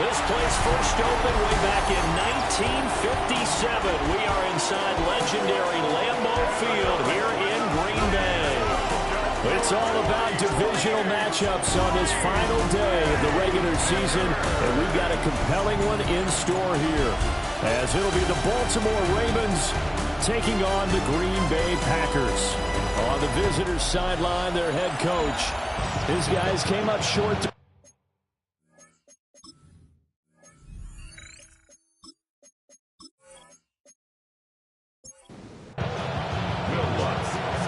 This place first opened way back in 1957. We are inside legendary Lambeau Field here in Green Bay. It's all about divisional matchups on this final day of the regular season, and we've got a compelling one in store here, as it'll be the Baltimore Ravens taking on the Green Bay Packers. On the visitors' sideline, their head coach. His guys came up short.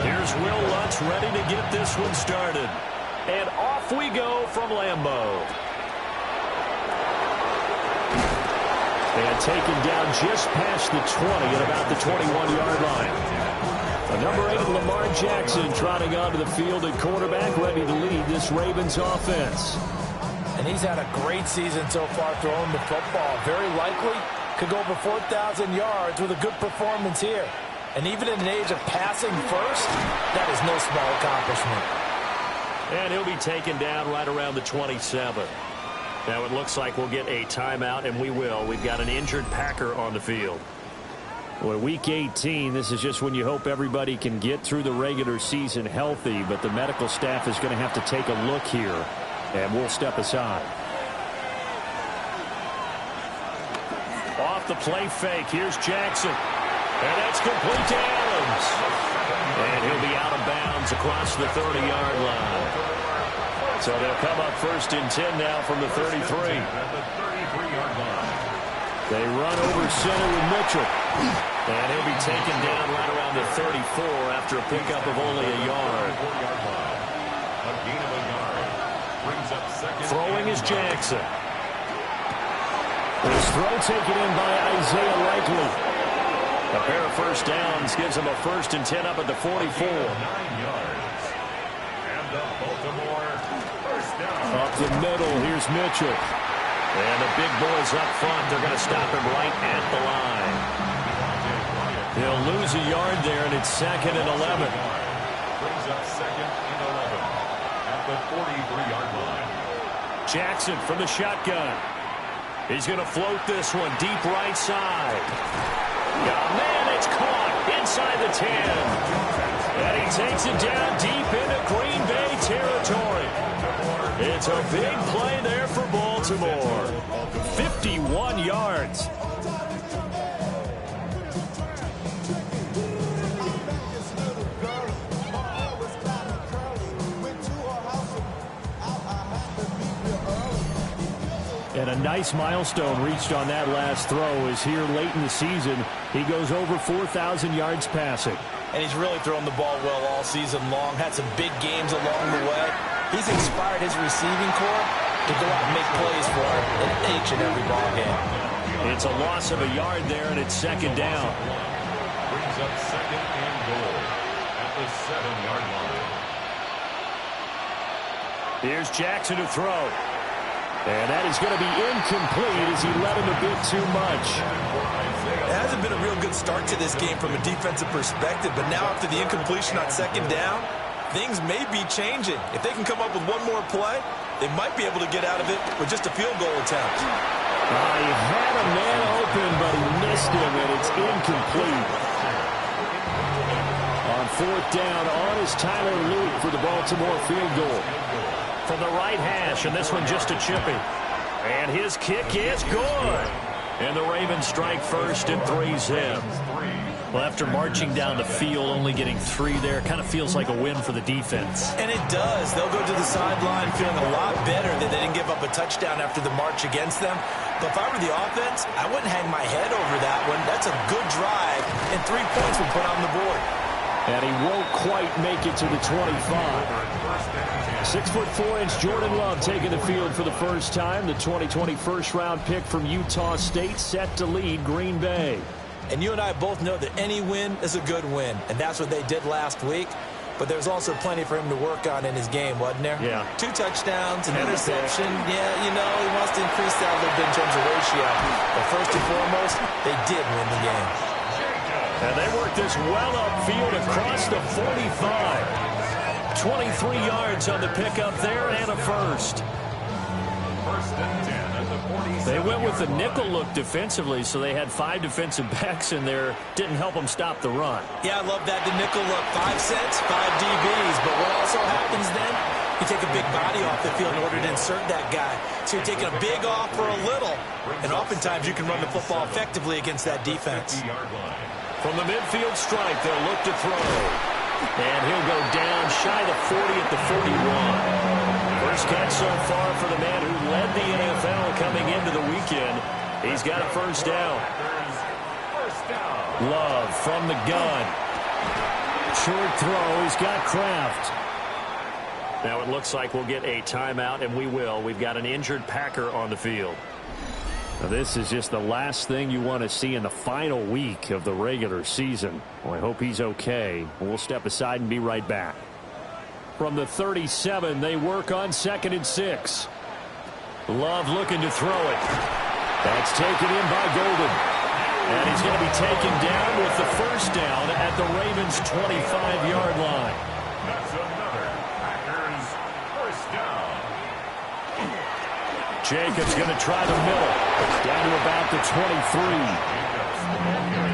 Here's Will Lutz ready to get this one started. And off we go from Lambeau. And taken down just past the 20 at about the 21-yard line. The number 8, Lamar Jackson, trotting onto the field at quarterback, ready to lead this Ravens offense. And he's had a great season so far throwing the football. Very likely could go over 4,000 yards with a good performance here. And even in an age of passing first, that is no small accomplishment. And he'll be taken down right around the 27. Now it looks like we'll get a timeout, and we will. We've got an injured Packer on the field. Well, Week 18, this is just when you hope everybody can get through the regular season healthy, but the medical staff is going to have to take a look here, and we'll step aside. Off the play fake, here's Jackson. And that's complete to Adams. And he'll be out of bounds across the 30-yard line. So they'll come up first and 10 now from the 33. They run over center with Mitchell. And he'll be taken down right around the 34 after a pickup of only a yard. Throwing is Jackson. His throw taken in by Isaiah Likely. A pair of first downs gives him a first and 10 up at the 44. Up the middle, here's Mitchell. And the big boys up front, they're going to stop him right at the line. He'll lose a yard there, and it's 2nd and 11. Brings up 2nd and 11 at the 43-yard line. Jackson from the shotgun. He's going to float this one deep right side. Oh, man, it's caught inside the 10. And he takes it down deep into Green Bay territory. It's a big play there for Baltimore. 51 yards. And a nice milestone reached on that last throw is here late in the season. He goes over 4,000 yards passing. And he's really thrown the ball well all season long. Had some big games along the way. He's inspired his receiving corps to go out and make plays for him in each and every ball game. It's a loss of a yard there, and it's 2nd down. Brings up 2nd and goal at the 7-yard line. Here's Jackson to throw. And that is going to be incomplete as he led him a bit too much. It hasn't been a real good start to this game from a defensive perspective, but now after the incompletion on 2nd down, things may be changing. If they can come up with one more play, they might be able to get out of it with just a field goal attempt. He had a man open, but he missed him, and it's incomplete. On 4th down, on is Tyler Luke for the Baltimore field goal. From the right hash, and this one just a chippy. And his kick is good. And the Ravens strike first and 3 zip. Well, after marching down the field, only getting 3 there, kind of feels like a win for the defense. And it does. They'll go to the sideline feeling a lot better that they didn't give up a touchdown after the march against them. But if I were the offense, I wouldn't hang my head over that one. That's a good drive, and 3 points were put on the board. And he won't quite make it to the 25. 6'4" Jordan Love taking the field for the first time. The 2020 first-round pick from Utah State set to lead Green Bay. And you and I both know that any win is a good win, and that's what they did last week. But there's also plenty for him to work on in his game, wasn't there? Yeah. 2 touchdowns, an interception. Yeah, you know, he wants to increase that a little bit in terms of ratio. But first and foremost, they did win the game. And they worked this well upfield across the 45. 23 yards on the pickup there and a first. First and 10 at the They went with the nickel look defensively, so they had 5 defensive backs in there. Didn't help them stop the run. Yeah, I love that, the nickel look. 5 sets, 5 DBs. But what also happens then? You take a big body off the field in order to insert that guy. So you're taking a big off for a little. And oftentimes you can run the football effectively against that defense. From the midfield stripe, they'll look to throw. And he'll go down shy of the 40 at the 41. First catch so far for the man who led the NFL coming into the weekend. He's got a first down. Love from the gun. Short throw. He's got Kraft. Now it looks like we'll get a timeout, and we will. We've got an injured Packer on the field. Now this is just the last thing you want to see in the final week of the regular season. Well, I hope he's okay. We'll step aside and be right back. From the 37, they work on 2nd and 6. Love looking to throw it. That's taken in by Golden. And he's going to be taken down with the first down at the Ravens' 25-yard line. That's another Packers first down. Jacobs going to try the middle. Down to about the 23.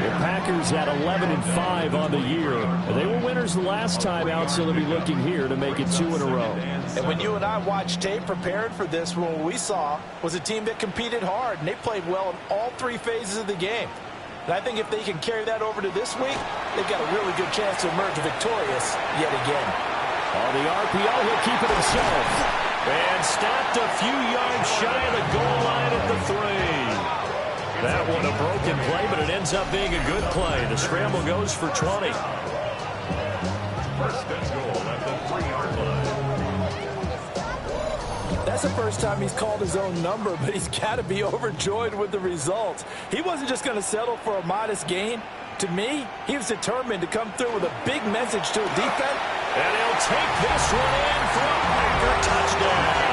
The Packers at 11-5 on the year. They were winners the last time out, so they'll be looking here to make it 2 in a row. And when you and I watched tape prepared for this, what we saw was a team that competed hard, and they played well in all 3 phases of the game. And I think if they can carry that over to this week, they've got a really good chance to emerge victorious yet again. On the RPO, he'll keep it himself. And stopped a few yards shy of the goal line at the 3. That one a broken play, but it ends up being a good play. The scramble goes for 20. First and goal at the 3-yard line. That's the first time he's called his own number, but he's got to be overjoyed with the results. He wasn't just going to settle for a modest gain. To me, he was determined to come through with a big message to a defense. And he'll take this one in for a Packer touchdown.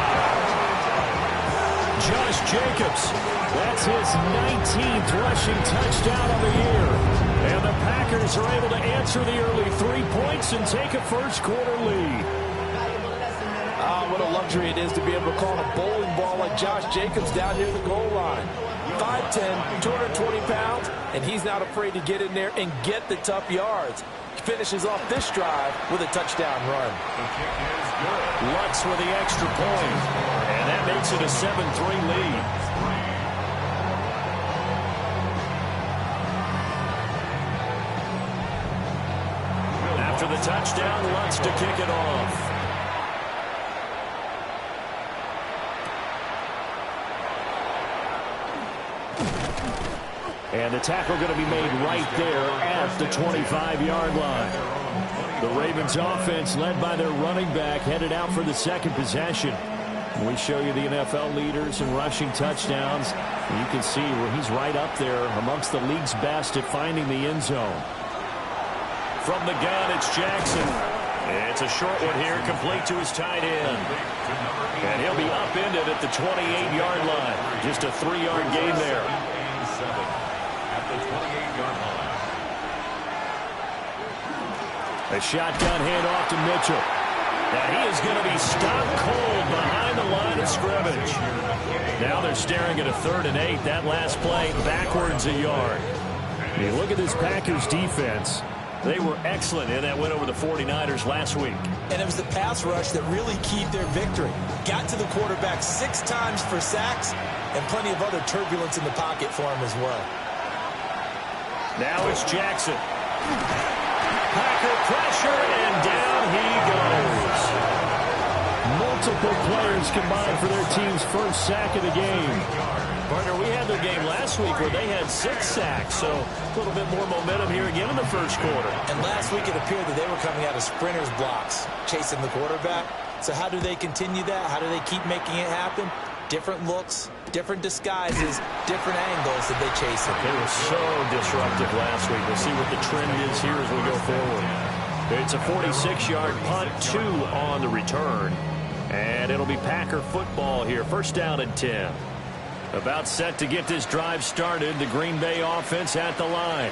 Josh Jacobs, that's his 19th rushing touchdown of the year. And the Packers are able to answer the early 3 points and take a first-quarter lead. What a luxury it is to be able to call a bowling ball like Josh Jacobs down near the goal line. 5'10", 220 pounds, and he's not afraid to get in there and get the tough yards. He finishes off this drive with a touchdown run. Lutz with the extra point, and that makes it a 7-3 lead. After the touchdown, Lutz to kick it off. And the tackle going to be made right there at the 25-yard line. The Ravens offense, led by their running back, headed out for the second possession. We show you the NFL leaders in rushing touchdowns. You can see where he's right up there amongst the league's best at finding the end zone. From the gun, it's Jackson. It's a short one here, complete to his tight end. And he'll be upended at the 28-yard line. Just a 3-yard gain there. At the 28-yard line. A shotgun handoff to Mitchell. Now he is going to be stopped cold behind the line of scrimmage. Now they're staring at a 3rd and 8. That last play backwards a yard. You look at this Packers defense. They were excellent in that win over the 49ers last week. And it was the pass rush that really keyed their victory. Got to the quarterback 6 times for sacks and plenty of other turbulence in the pocket for him as well. Now it's Jackson. Packer pressure, and down he goes. Multiple players combined for their team's first sack of the game. Partner, we had their game last week where they had 6 sacks, so a little bit more momentum here again in the first quarter. And last week it appeared that they were coming out of sprinters blocks, chasing the quarterback. So how do they continue that? How do they keep making it happen? Different looks, different disguises, different angles that they chase it. They were so disruptive last week. We'll see what the trend is here as we go forward. It's a 46-yard punt, 2 on the return. And it'll be Packer football here. First down and 10. About set to get this drive started. The Green Bay offense at the line.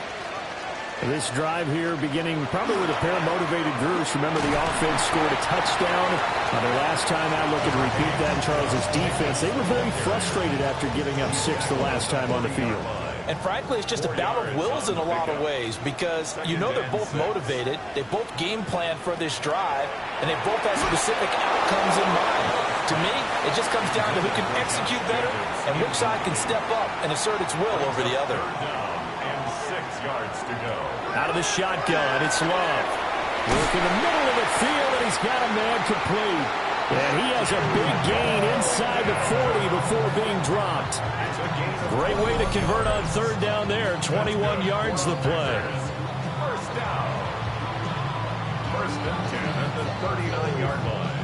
This drive here beginning probably with a pair of motivated groups. Remember, the offense scored a touchdown. Their last time out, looking to repeat that in Charles' defense. They were very frustrated after giving up 6 the last time on the field. And frankly, it's just a battle of wills in a lot of ways because you know they're both motivated. They both game plan for this drive, and they both have specific outcomes in mind. To me, it just comes down to who can execute better and which side can step up and assert its will over the other. And 6 yards to go. Out of the shotgun, it's Love. Work in the middle of the field, and he's got a man complete. And he has a big gain inside the 40 before being dropped. Great way to convert on third down there. 21 yards the play. First down. First and 10 at the 39-yard line.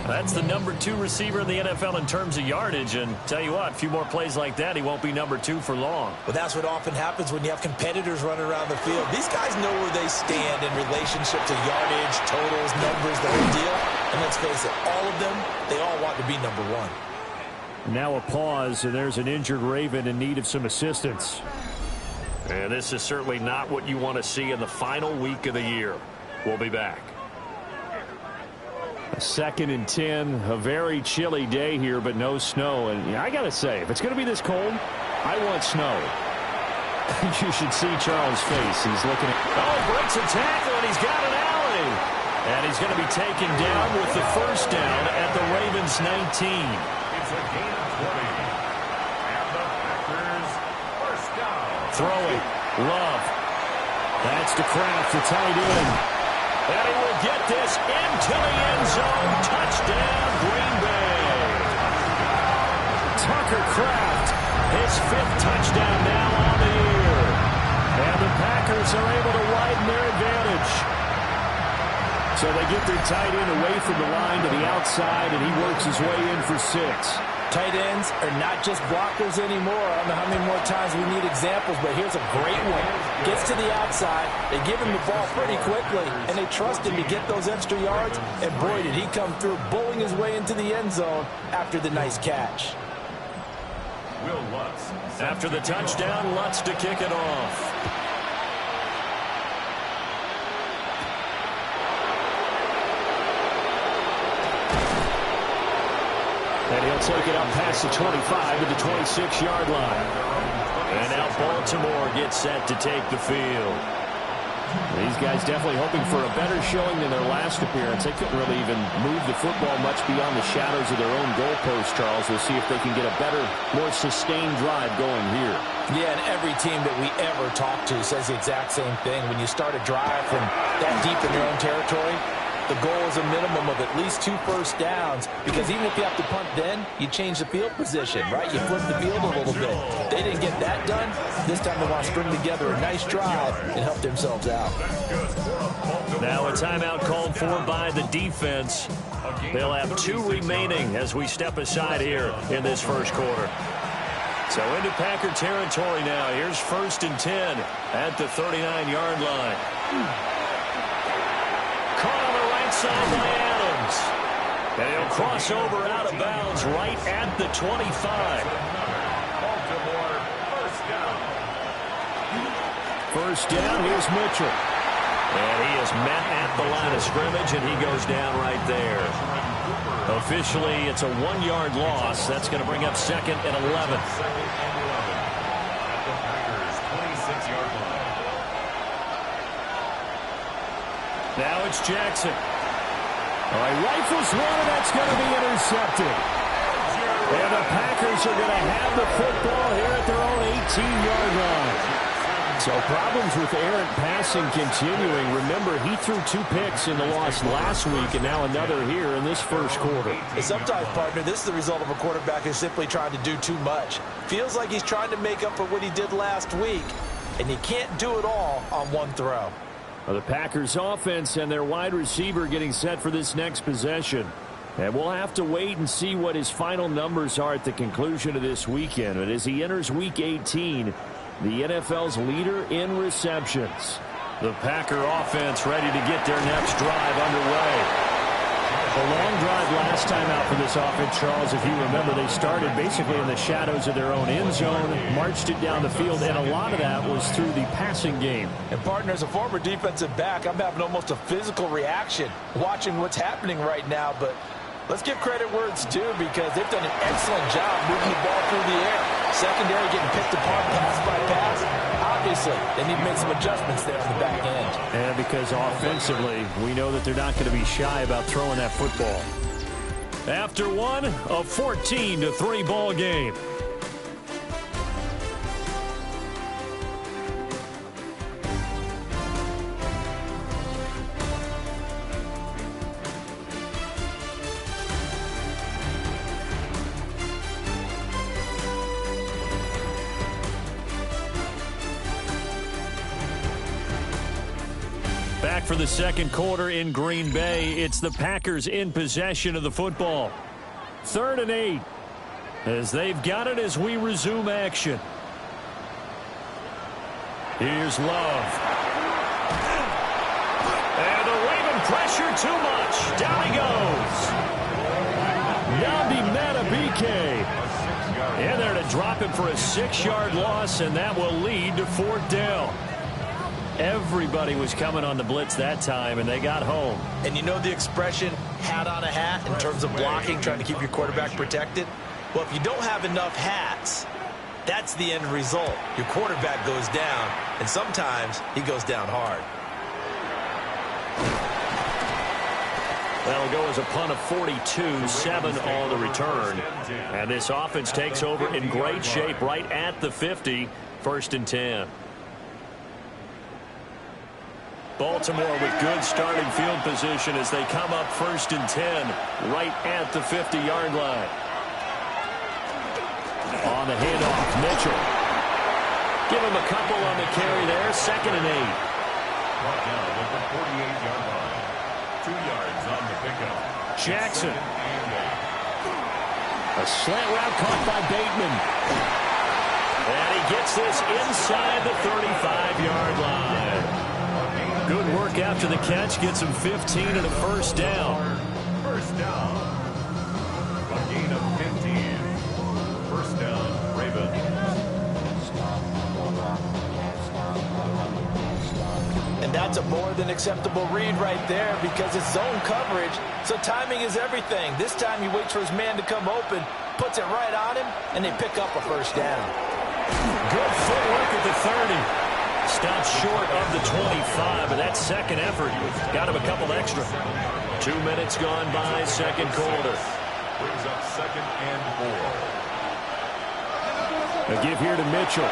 That's the number 2 receiver in the NFL in terms of yardage. And tell you what, a few more plays like that, he won't be number 2 for long. Well, that's what often happens when you have competitors running around the field. These guys know where they stand in relationship to yardage, totals, numbers, the whole deal. And let's face it, all of them, they all want to be number 1. Now a pause, and there's an injured Raven in need of some assistance. And this is certainly not what you want to see in the final week of the year. We'll be back. A 2nd and 10, a very chilly day here, but no snow. And yeah, I got to say, if it's going to be this cold, I want snow. You should see Charles' face. He's looking at... Oh, he breaks a tackle, and he's got an alley. And he's going to be taken down with the first down at the Ravens 19. It's a gain of 20. And the Packers first down. Throwing. Love. That's to Kraft, the tight end. And he will get this into the end zone. Touchdown, Green Bay. Tucker Kraft, his 5th touchdown now on the year. And the Packers are able to widen their advantage. So they get their tight end away from the line to the outside, and he works his way in for 6. Tight ends are not just blockers anymore. I don't know how many more times we need examples, but here's a great one. Gets to the outside, they give him the ball pretty quickly, and they trust him to get those extra yards, and boy, did he come through, bowling his way into the end zone after the nice catch. Will Lutz. After the touchdown, Lutz to kick it off. And he'll take it up past the 25 to the 26-yard line. And now Baltimore gets set to take the field. These guys definitely hoping for a better showing than their last appearance. They couldn't really even move the football much beyond the shadows of their own goalpost, Charles. We'll see if they can get a better, more sustained drive going here. Yeah, and every team that we ever talk to says the exact same thing. When you start a drive from that deep in your own territory, the goal is a minimum of at least 2 first downs, because even if you have to punt then, you change the field position, right? You flip the field a little bit. They didn't get that done. This time they want to string together a nice drive and help themselves out. Now a timeout called for by the defense. They'll have 2 remaining as we step aside here in this first quarter. So into Packer territory now. Here's 1st and 10 at the 39-yard line. Caught on the right side by Adams. And he'll cross over out of bounds right at the 25. Baltimore first down. First down, here's Mitchell. And he is met at the line of scrimmage, and he goes down right there. Officially, it's a 1-yard loss. That's going to bring up 2nd and 11. 2nd and 11 at the Packers' 26-yard line. Now it's Jackson. All right, rifles one, and that's going to be intercepted. And the Packers are going to have the football here at their own 18-yard line. So problems with errant passing continuing. Remember, he threw 2 picks in the loss last week, and now another here in this first quarter. And sometimes, partner, this is the result of a quarterback who's simply trying to do too much. Feels like he's trying to make up for what he did last week, and he can't do it all on one throw. Well, the Packers offense and their wide receiver getting set for this next possession. And we'll have to wait and see what his final numbers are at the conclusion of this weekend. But as he enters Week 18, the NFL's leader in receptions. The Packer offense ready to get their next drive underway. A long drive last time out for this offense, Charles. If you remember, they started basically in the shadows of their own end zone, marched it down the field, and a lot of that was through the passing game. And, partner, as a former defensive back, I'm having almost a physical reaction watching what's happening right now. But let's give credit where it's due, because they've done an excellent job moving the ball through the air. Secondary getting picked apart pass by pass. Obviously, they need to make some adjustments there on the back end. And because offensively, we know that they're not going to be shy about throwing that football. After one, a 14-3 ball game. Back for the second quarter in Green Bay. It's the Packers in possession of the football. 3rd and 8 as they've got it as we resume action. Here's Love. And the Raven pressure too much. Down he goes. Nnamdi Madubuike. In there to drop him for a 6-yard loss, and that will lead to 4th down. Everybody was coming on the blitz that time, and they got home. And you know the expression, hat on a hat, in terms of blocking, trying to keep your quarterback protected? Well, if you don't have enough hats, that's the end result. Your quarterback goes down, and sometimes he goes down hard. That'll go as a punt of 42, 7 on the return. And this offense takes over in great shape right at the 50, 1st and 10. Baltimore with good starting field position as they come up 1st and 10 right at the 50-yard line. On the handoff, Mitchell. Give him a couple on the carry there. 2nd and 8. Brought down at the 48-yard line. 2 yards on the pickup. Jackson. A slant route caught by Bateman. And he gets this inside the 35-yard line. Good work after the catch. Gets him 15 and a 1st down. 1st down. A gain of 15. 1st down, Ravens. And that's a more than acceptable read right there, because it's zone coverage, so timing is everything. This time he waits for his man to come open, puts it right on him, and they pick up a 1st down. Good footwork at the 30. Stopped short of the 25, but that second effort got him a couple extra. 2 minutes gone by, second quarter. Brings up 2nd and 4. A give here to Mitchell.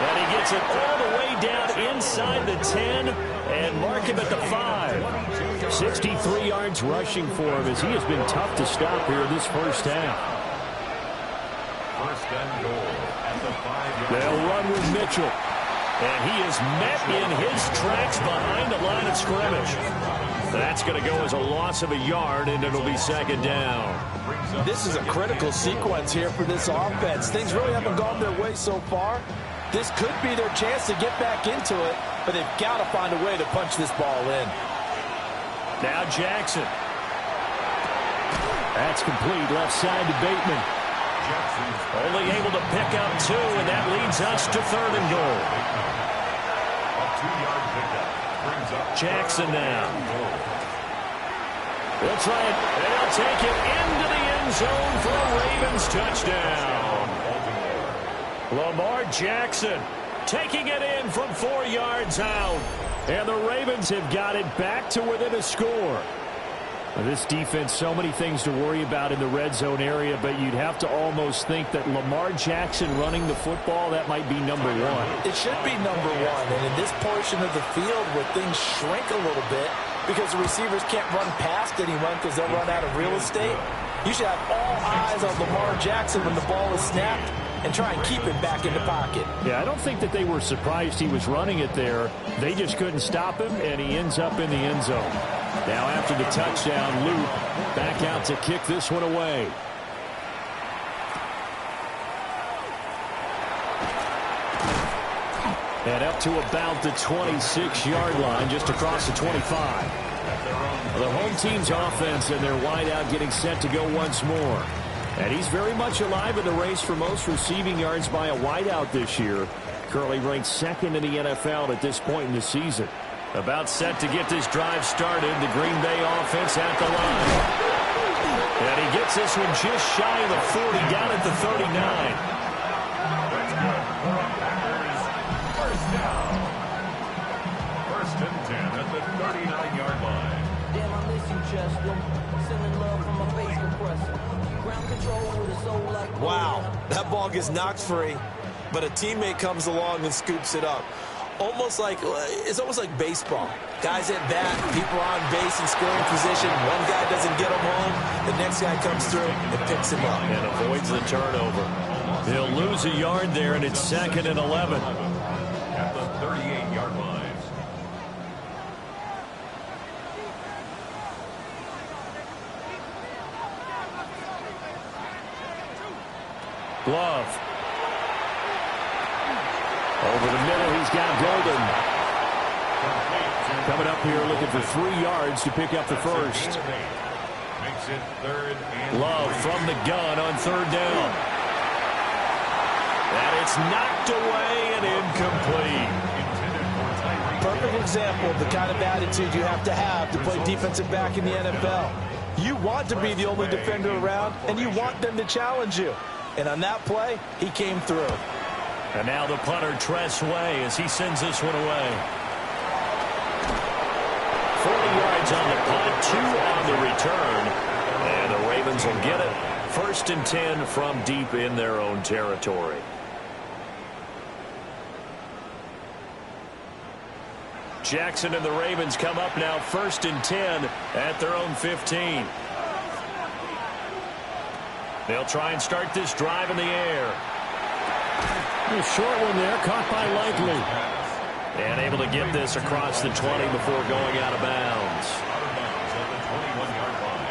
And he gets it all the way down inside the 10 and mark him at the 5. 63 yards rushing for him as he has been tough to stop here this first half. 1st and goal at the 5-yard line. They'll run with Mitchell. And he is met in his tracks behind the line of scrimmage. That's going to go as a loss of a yard, and it'll be 2nd down. This is a critical sequence here for this offense. Things really haven't gone their way so far. This could be their chance to get back into it, but they've got to find a way to punch this ball in. Now Jackson. That's complete left side to Bateman. Only able to pick up 2, and that leads us to 3rd and goal. A 2-yard pickup brings up Jackson now. They'll try it, and they'll take it into the end zone for a Ravens touchdown. Lamar Jackson taking it in from 4 yards out. And the Ravens have got it back to within a score. Now, this defense, so many things to worry about in the red zone area, but you'd have to almost think that Lamar Jackson running the football, that might be number 1. It should be number 1, and in this portion of the field where things shrink a little bit because the receivers can't run past anyone because they'll run out of real estate, you should have all eyes on Lamar Jackson when the ball is snapped and try and keep him back in the pocket. Yeah, I don't think that they were surprised he was running it there. They just couldn't stop him, and he ends up in the end zone. Now after the touchdown, Luke back out to kick this one away. And up to about the 26-yard line, just across the 25. The home team's offense and their wideout getting set to go once more. And he's very much alive in the race for most receiving yards by a wideout this year. Currently ranked second in the NFL at this point in the season. About set to get this drive started. The Green Bay offense at the line. And he gets this one just shy of the 40, down at the 39. That's good. First down. First and 10 at the 39-yard line. Damn, I miss you, Chester. Sending love from my face compressor. Ground control with a soul like... Wow, that ball gets knocked free, but a teammate comes along and scoops it up. It's almost like baseball. Guys at bat, people are on base in scoring position. One guy doesn't get him home. The next guy comes through and picks him up. And avoids the turnover. He'll lose a yard there, and it's second and 11. At the 38-yard line. Love. Over the middle, he's got Golden. Coming up here looking for 3 yards to pick up the first. Makes it third and Love from the gun on third down. And it's knocked away and incomplete. Perfect example of the kind of attitude you have to play defensive back in the NFL. You want to be the only defender around, and you want them to challenge you. And on that play, he came through. And now the punter, Tress Way, as he sends this one away. 40 yards on the punt, 2 on the return. And the Ravens will get it. First and 10 from deep in their own territory. Jackson and the Ravens come up now first and 10 at their own 15. They'll try and start this drive in the air. A short one there, caught by Likely. And able to get this across the 20 before going out of bounds. at the 21-yard line.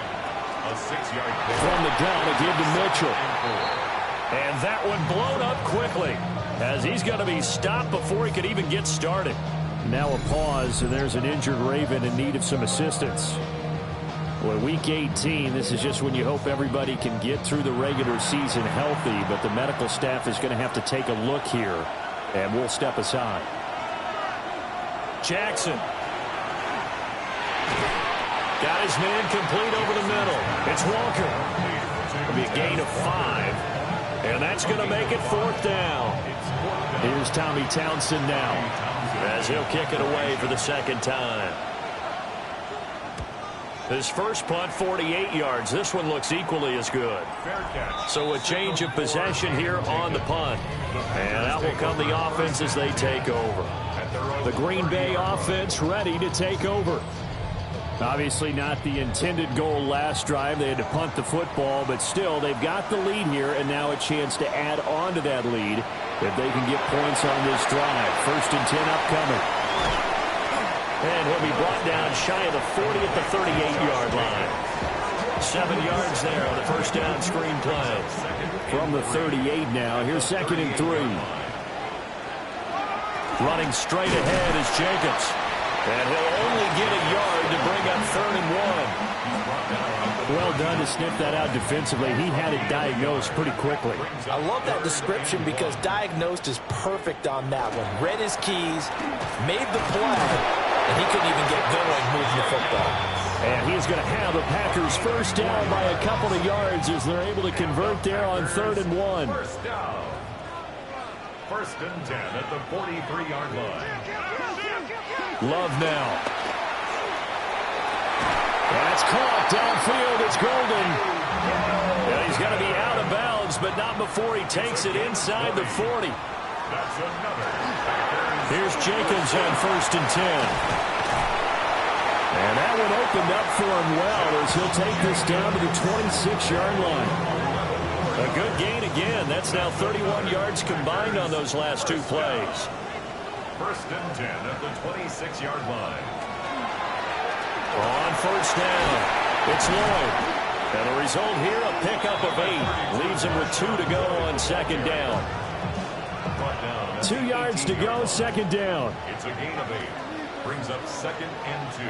A 6-yard gain. From the gun, a give to Mitchell. And that one blown up quickly, as he's going to be stopped before he could even get started. Now a pause, and there's an injured Raven in need of some assistance. Well, week 18, this is just when you hope everybody can get through the regular season healthy, but the medical staff is going to have to take a look here, and we'll step aside. Jackson. Got his man complete over the middle. It's Walker. It'll be a gain of 5, and that's going to make it 4th down. Here's Tommy Townsend now, as he'll kick it away for the second time. His first punt, 48 yards. This one looks equally as good. So a change of possession here on the punt. And out will come the offense as they take over. The Green Bay offense ready to take over. Obviously not the intended goal last drive. They had to punt the football, but still they've got the lead here, and now a chance to add on to that lead if they can get points on this drive. First and 10 upcoming. And he'll be brought down shy of the 40 at the 38-yard line. 7 yards there on the first down screen play. From the 38 now, here's second and 3. Running straight ahead is Jacobs. And he'll only get a yard to bring up 3rd and 1. Well done to sniff that out defensively. He had it diagnosed pretty quickly. I love that description because diagnosed is perfect on that one. Read his keys, made the play, and he couldn't even get going moving the football. And he's going to have the Packers first down by a couple of yards as they're able to convert there on 3rd and 1. First down. First and 10 at the 43-yard line. Love now. That's caught downfield. It's Golden. And he's going to be out of bounds, but not before he takes it inside the 40. That's another. Here's Jacobs on first and 10. And that one opened up for him well as he'll take this down to the 26-yard line. A good gain again. That's now 31 yards combined on those last 2 plays. First and 10 at the 26-yard line. On first down, it's Lloyd. And the result here, a pickup of 8. Leaves him with 2 to go on second down. Brought down 2 yards to go, second down. It's a gain of 8. Brings up 2nd and 2.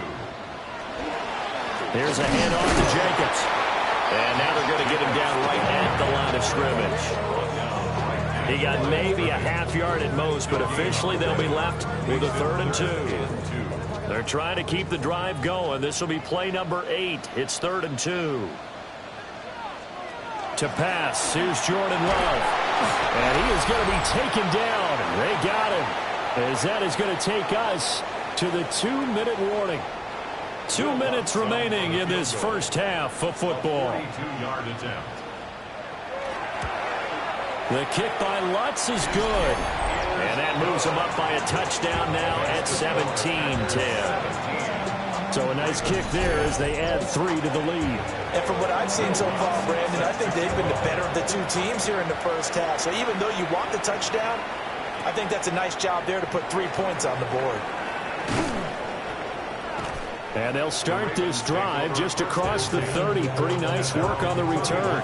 Here's a handoff to Jacobs. And now they're going to get him down right at the line of scrimmage. He got maybe a half yard at most, but officially they'll be left with a 3rd and 2. They're trying to keep the drive going. This will be play number 8. It's 3rd and 2. To pass, here's Jordan Love. And he is going to be taken down. They got him. As that is going to take us to the 2-minute warning. 2 minutes remaining in this first half of football. 42-yard attempt. The kick by Lutz is good. And that moves him up by a touchdown now at 17-10. So a nice kick there as they add 3 to the lead. And from what I've seen so far, Brandon, I think they've been the better of the two teams here in the first half. So even though you want the touchdown, I think that's a nice job there to put 3 points on the board. And they'll start this drive just across the 30. Pretty nice work on the return.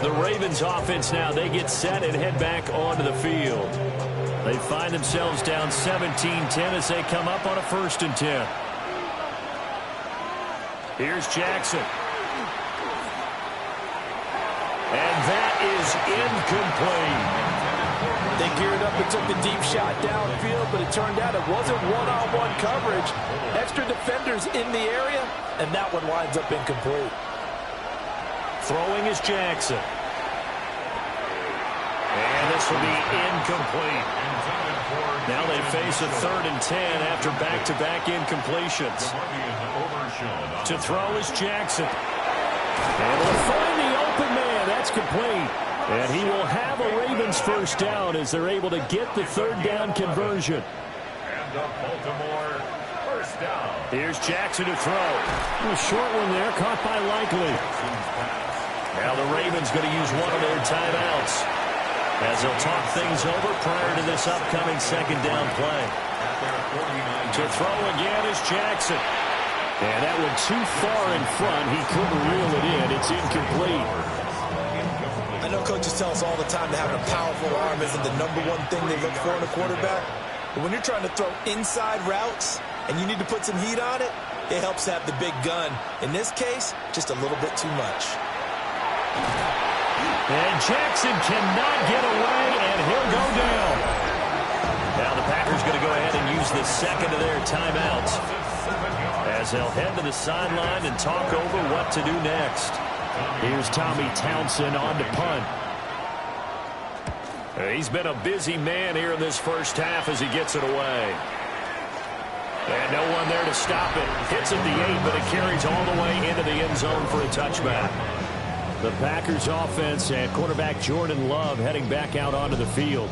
The Ravens offense now, they get set and head back onto the field. They find themselves down 17-10 as they come up on a 1st and 10. Here's Jackson. And that is incomplete. They geared up and took the deep shot downfield, but it turned out it wasn't one-on-one coverage. Extra defenders in the area, and that one winds up incomplete. Throwing is Jackson. And this will be incomplete. Now they face a 3rd and 10 after back-to-back incompletions. To throw is Jackson. And will find the open man. That's complete. And he will have a Ravens first down as they're able to get the 3rd down conversion. And the Baltimore first down. Here's Jackson to throw. A short one there, caught by Likely. Now the Ravens going to use one of their timeouts as they'll talk things over prior to this upcoming 2nd down play. To throw again is Jackson. And that one too far in front. He couldn't reel it in. It's incomplete. I know coaches tell us all the time that having a powerful arm isn't the #1 thing they look for in a quarterback. But when you're trying to throw inside routes and you need to put some heat on it, it helps to have the big gun. In this case, just a little bit too much. And Jackson cannot get away, and he'll go down. Now the Packers going to go ahead and use the 2nd of their timeouts as they'll head to the sideline and talk over what to do next. Here's Tommy Townsend on to punt. He's been a busy man here in this first half as he gets it away. And no one there to stop it. Hits at the 8, but it carries all the way into the end zone for a touchback. The Packers offense and quarterback Jordan Love heading back out onto the field.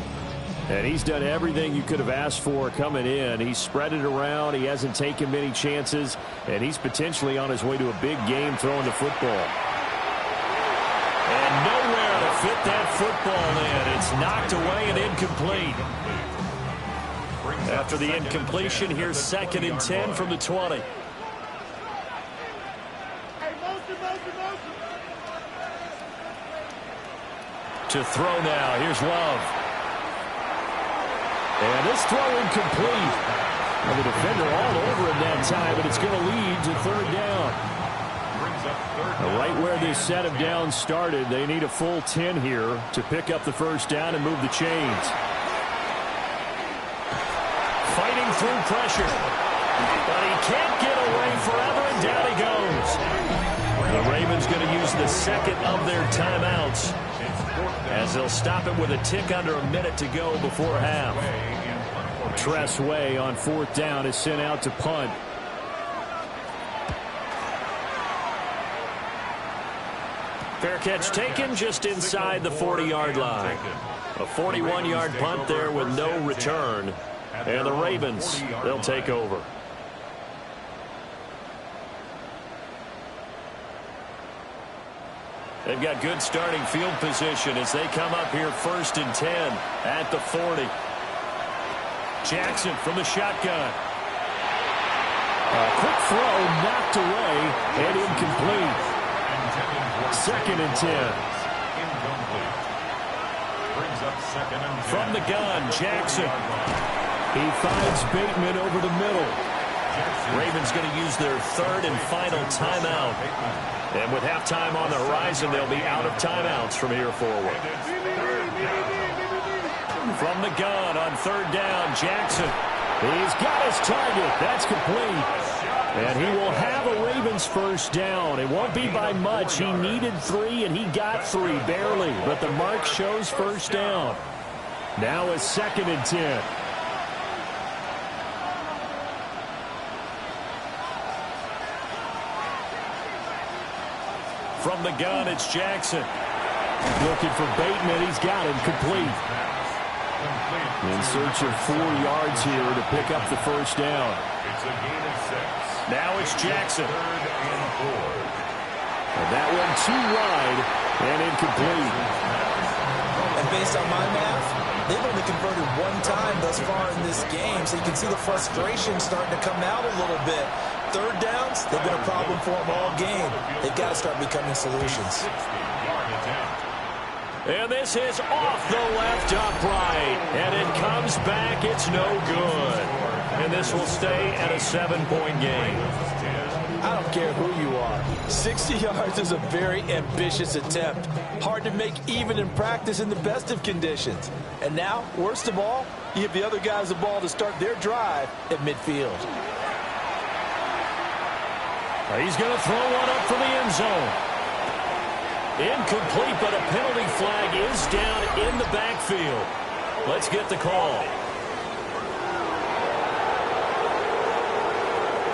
And he's done everything you could have asked for coming in. He's spread it around. He hasn't taken many chances. And he's potentially on his way to a big game throwing the football. And nowhere to fit that football in. It's knocked away and incomplete. After the incompletion, here's 2nd and 10 from the 20. To throw now. Here's Love. And this throw incomplete. And the defender all over him that time, but it's going to lead to 3rd down. Right where this set of downs started, they need a full 10 here to pick up the first down and move the chains. Fighting through pressure. But he can't get away forever, and down he goes. The Ravens going to use the 2nd of their timeouts as they'll stop it with a tick under a minute to go before half. Tress Way on 4th down is sent out to punt. Fair catch taken just inside the 40-yard line. A 41-yard punt there with no return. And the Ravens, they'll take over. They've got good starting field position as they come up here 1st and 10 at the 40. Jackson from the shotgun. A quick throw knocked away and incomplete. 2nd and 10. up 2nd and 10. From the gun, Jackson. He finds Bateman over the middle. Ravens going to use their 3rd and final timeout. And with halftime on the horizon, they'll be out of timeouts from here forward. From the gun on 3rd down, Jackson. He's got his target. That's complete. And he will have a Ravens first down. It won't be by much. He needed 3, and he got 3, barely. But the mark shows first down. Now a 2nd and 10. From the gun, it's Jackson. Looking for Bateman. He's got him complete. In search of 4 yards here to pick up the first down. It's a gain of 6. Now it's Jackson. 3rd and 4. And that one too wide and incomplete. And based on my math, they've only converted 1 time thus far in this game, so you can see the frustration starting to come out a little bit. 3rd downs, they've been a problem for them all game. They've got to start becoming solutions. 60-yard attempt. And this is off the left upright. And it comes back. It's no good. And this will stay at a 7-point game. I don't care who you are. 60 yards is a very ambitious attempt. Hard to make even in practice in the best of conditions. And now, worst of all, you give the other guys the ball to start their drive at midfield. He's going to throw one up for the end zone. Incomplete, but a penalty flag is down in the backfield. Let's get the call.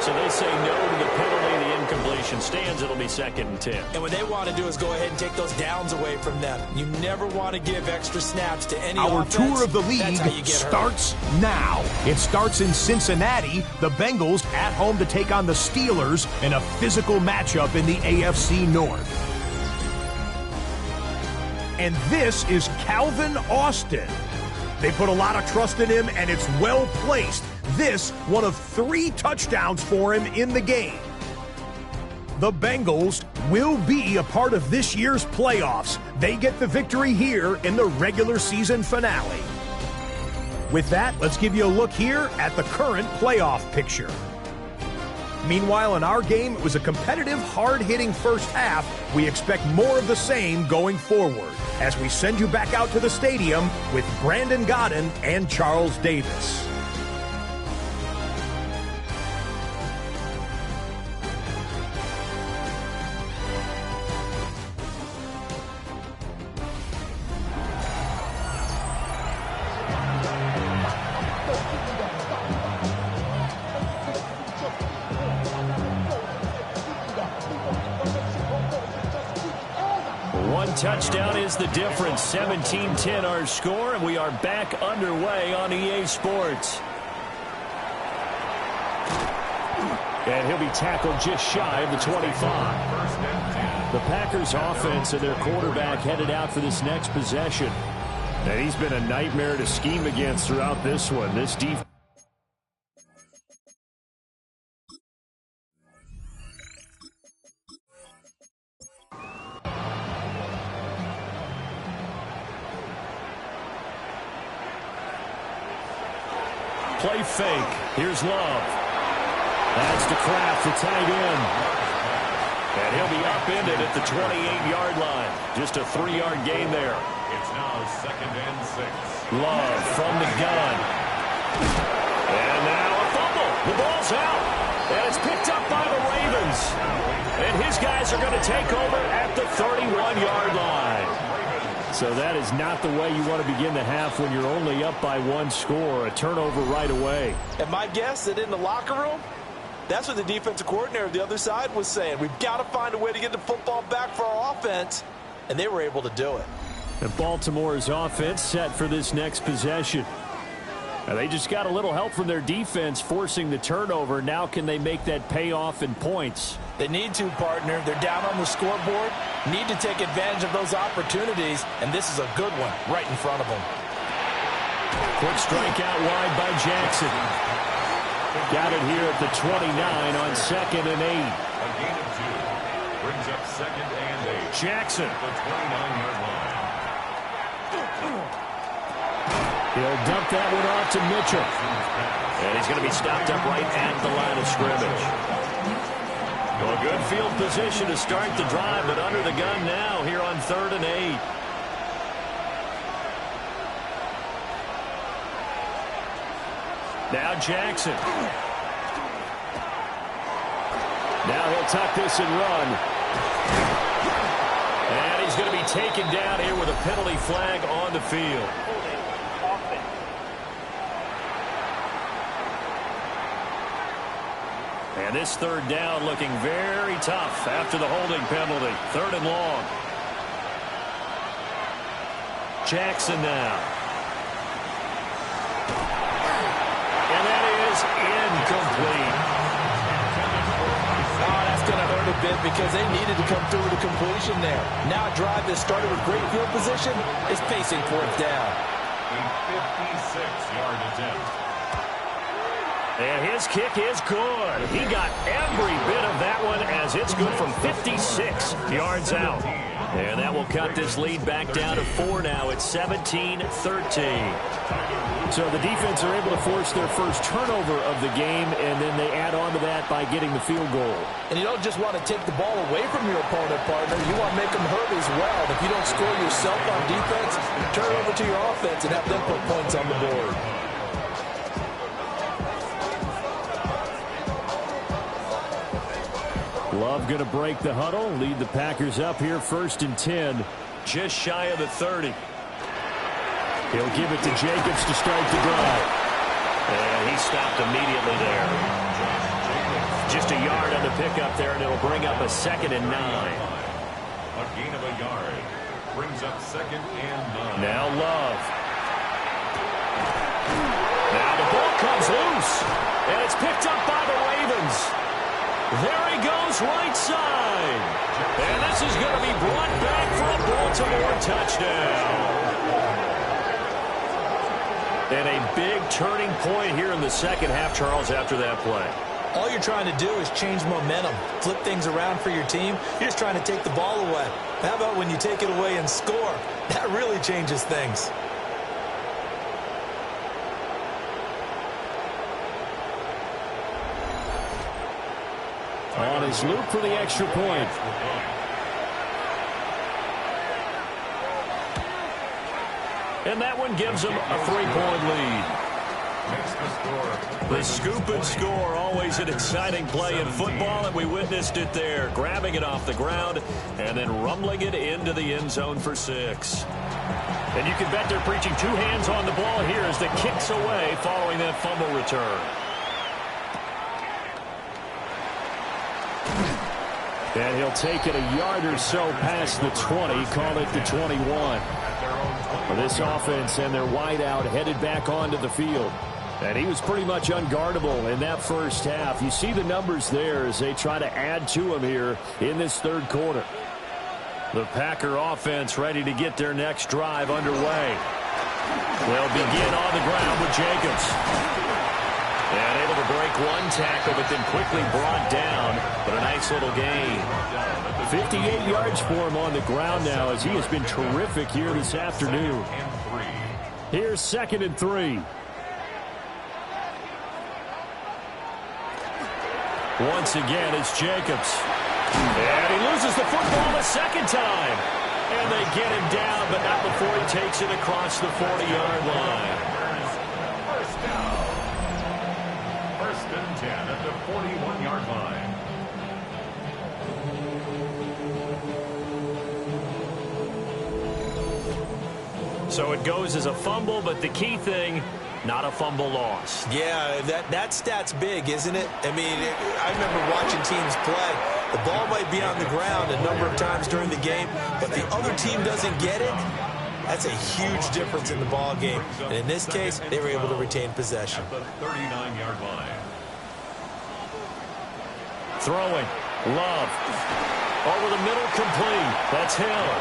So they say no to the penalty. The incompletion stands. It'll be 2nd and 10. And what they want to do is go ahead and take those downs away from them. You never want to give extra snaps to any Our offense. tour of the league That's how you get starts now. It starts in Cincinnati. The Bengals at home to take on the Steelers in a physical matchup in the AFC North. And this is Calvin Austin. They put a lot of trust in him, and it's well placed. This, one of 3 touchdowns for him in the game. The Bengals will be a part of this year's playoffs. They get the victory here in the regular season finale. With that, let's give you a look here at the current playoff picture. Meanwhile, in our game, it was a competitive, hard-hitting first half. We expect more of the same going forward as we send you back out to the stadium with Brandon Godden and Charles Davis. Touchdown is the difference. 17-10 our score, and we are back underway on EA Sports. And he'll be tackled just shy of the 25. The Packers offense and their quarterback headed out for this next possession. And he's been a nightmare to scheme against throughout this one. This defense. Play fake. Here's Love. That's to Kraft, the tight end. And he'll be upended at the 28-yard line. Just a 3-yard gain there. It's now 2nd and 6. Love from the gun. And now a fumble. The ball's out. And it's picked up by the Ravens. And his guys are going to take over at the 31-yard line. So that is not the way you want to begin the half when you're only up by 1 score. A turnover right away. And my guess that in the locker room, that's what the defensive coordinator of the other side was saying. We've got to find a way to get the football back for our offense. And they were able to do it. And Baltimore's offense set for this next possession. And they just got a little help from their defense forcing the turnover. Now can they make that pay off in points? They need to, partner. They're down on the scoreboard. Need to take advantage of those opportunities. And this is a good one right in front of them. Quick strike out wide by Jackson. Got it here at the 29 on 2nd and 8. A gain of 2. Brings up 2nd and 8. Jackson. The 29-yard line. He'll dump that one off to Mitchell. And he's going to be stopped up right at the line of scrimmage. Well, good field position to start the drive, but under the gun now here on 3rd and 8. Now Jackson. Now he'll tuck this and run. And he's going to be taken down here with a penalty flag on the field. And this 3rd down looking very tough after the holding penalty. 3rd and long. Jackson now. And that is incomplete. Oh, that's going to hurt a bit because they needed to come through with a completion there. Now a drive that started with great field position is pacing 4th down. A 56-yard attempt. And his kick is good. He got every bit of that one as it's good from 56 yards out. And that will cut this lead back down to 4 now. It's 17-13. So the defense are able to force their first turnover of the game, and then they add on to that by getting the field goal. And you don't just want to take the ball away from your opponent, partner. You want to make them hurt as well. If you don't score yourself on defense, turn it over to your offense and have them put points on the board. Love going to break the huddle, lead the Packers up here 1st and 10, just shy of the 30. He'll give it to Jacobs to start the drive. And he stopped immediately there. Just a yard on the pickup there, and it'll bring up a 2nd and 9. A gain of a yard brings up 2nd and 9. Now Love. Now the ball comes loose, and it's picked up by the Ravens. There he goes right side. And this is going to be brought back for a Baltimore touchdown. And a big turning point here in the 2nd half, Charles, after that play. All you're trying to do is change momentum, flip things around for your team. You're just trying to take the ball away. How about when you take it away and score? That really changes things. On his loop for the extra point. And that one gives them a 3-point lead. The scoop and score, always an exciting play in football, and we witnessed it there. Grabbing it off the ground and then rumbling it into the end zone for 6. And you can bet they're preaching 2 hands on the ball here as the kicks away following that fumble return. And he'll take it a yard or so past the 20, call it the 21. This offense and their wideout headed back onto the field. And he was pretty much unguardable in that first half. You see the numbers there as they try to add to him here in this 3rd quarter. The Packer offense ready to get their next drive underway. They'll begin on the ground with Jacobs. And able to break one tackle, but then quickly brought down. But a nice little gain. 58 yards for him on the ground now as he has been terrific here this afternoon. Here's 2nd and 3. Once again, it's Jacobs. And he loses the football a 2nd time. And they get him down, but not before he takes it across the 40-yard line. First and 10 at the 41-yard line. So it goes as a fumble, but the key thing, not a fumble loss. Yeah, that stat's big, isn't it? I mean, I remember watching teams play. The ball might be on the ground a number of times during the game, but the other team doesn't get it. That's a huge difference in the ball game. And in this case, they were able to retain possession. At the 39-yard line. Throwing. Love. Over the middle, complete. That's Hill.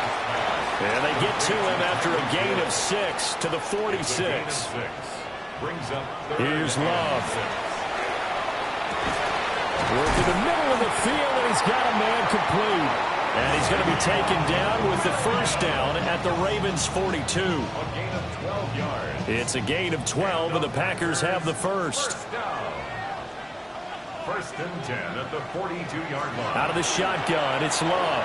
And they get to him after a gain of 6 to the 46. Here's Love. Work in the middle of the field, and he's got a man complete. And he's going to be taken down with the first down at the Ravens' 42. A gain of 12 yards. It's a gain of 12, and the Packers have the first. First and 10 at the 42-yard line. Out of the shotgun, it's Love.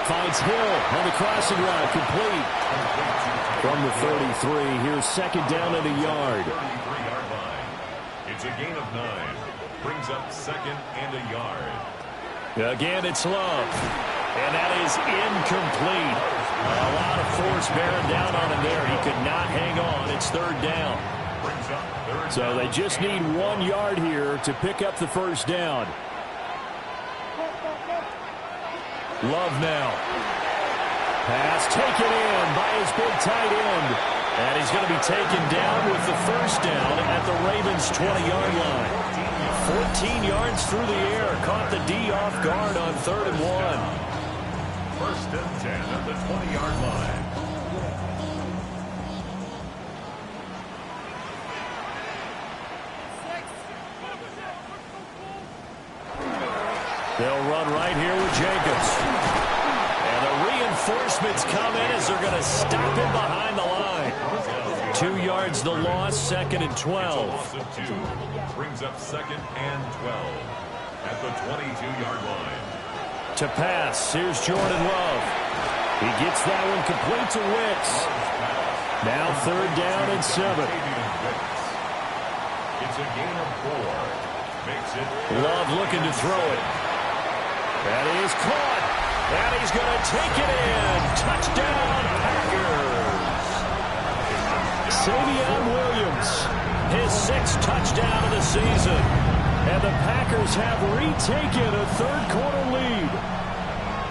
Finds Hill on the crossing route, complete. From the 33, here's second down and a yard. 33-yard line. It's a gain of 9. Brings up second and a yard. Again, it's Love. And that is incomplete. A lot of force bearing down on him there. He could not hang on. It's third down. Brings up third So down. they just need 1 yard here to pick up the first down. Love now. Pass taken in by his big tight end. And he's going to be taken down with the first down at the Ravens' 20-yard line. 14 yards through the air. Caught the D off guard on 3rd and 1. First and 10 at the 20-yard line. They'll run right here with Jacobs. And the reinforcements come in as they're going to stop him behind the line. 2 yards the loss, second and 12. Loss of 2. Brings up second and 12 at the 22-yard line. To pass, here's Jordan Love. He gets that one complete to Wicks. Now third down and 7. It's a gain of 4. Makes it Love looking to throw it. That is caught. And he's going to take it in. Touchdown, Packers. Savion Williams, his 6th touchdown of the season. And the Packers have retaken a third-quarter lead.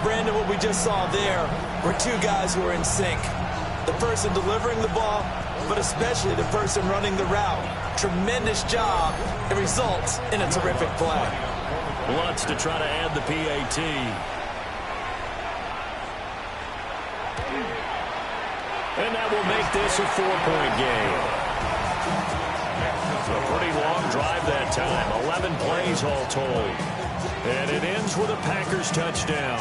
Brandon, what we just saw there were 2 guys who are in sync. The person delivering the ball, but especially the person running the route. Tremendous job. It results in a terrific play. Lutz to try to add the PAT. And that will make this a 4-point game. A pretty long drive that time. 11 plays all told. And it ends with a Packers touchdown.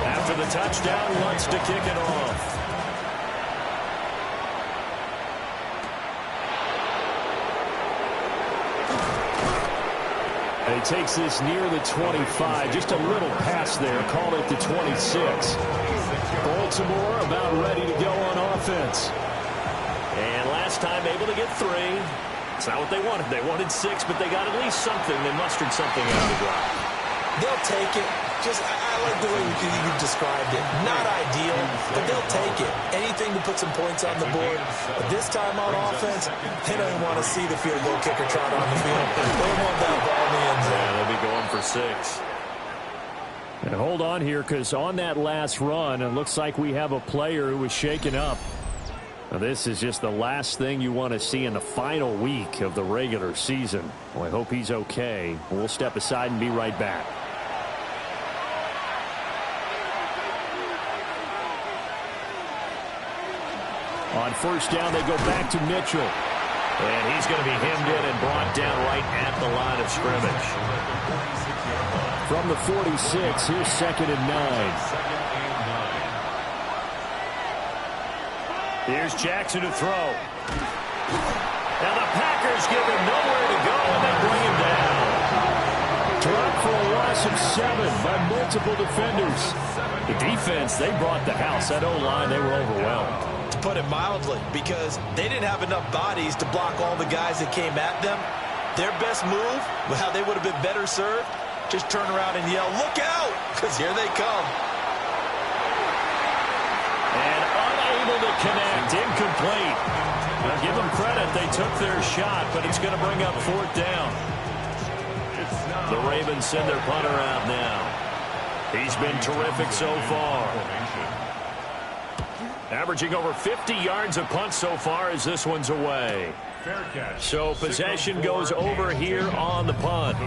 After the touchdown, Lutz to kick it off. And he takes this near the 25. Just a little pass there. Call it the 26. Baltimore about ready to go on offense. And last time able to get 3. It's not what they wanted. They wanted 6, but they got at least something. They mustered something out of the drive. They'll take it. I like the way you described it. Not ideal, but they'll take it. Anything to put some points on the board. But this time on offense, they don't even want to see the field goal kicker trot on the field. They want that ball in the end zone. Yeah, they'll be going for 6. And hold on here, because on that last run, it looks like we have a player who was shaken up. Now, this is just the last thing you want to see in the final week of the regular season. Well, I hope he's okay. We'll step aside and be right back. On first down, they go back to Mitchell. And he's going to be hemmed in and brought down right at the line of scrimmage. From the 46, here's second and 9. Here's Jackson to throw. Now the Packers give him nowhere to go, and they bring him down. Dropped for a loss of 7 by multiple defenders. The defense, they brought the house. That O-line, they were overwhelmed. To put it mildly, because they didn't have enough bodies to block all the guys that came at them. Their best move, how they would have been better served, just turn around and yell, "Look out!" because here they come. And unable to connect, incomplete. Now give them credit, they took their shot, but it's going to bring up 4th down. The Ravens send their punter out now. He's been terrific so far. Averaging over 50 yards a punt so far as this one's away. So possession goes over here on the punt.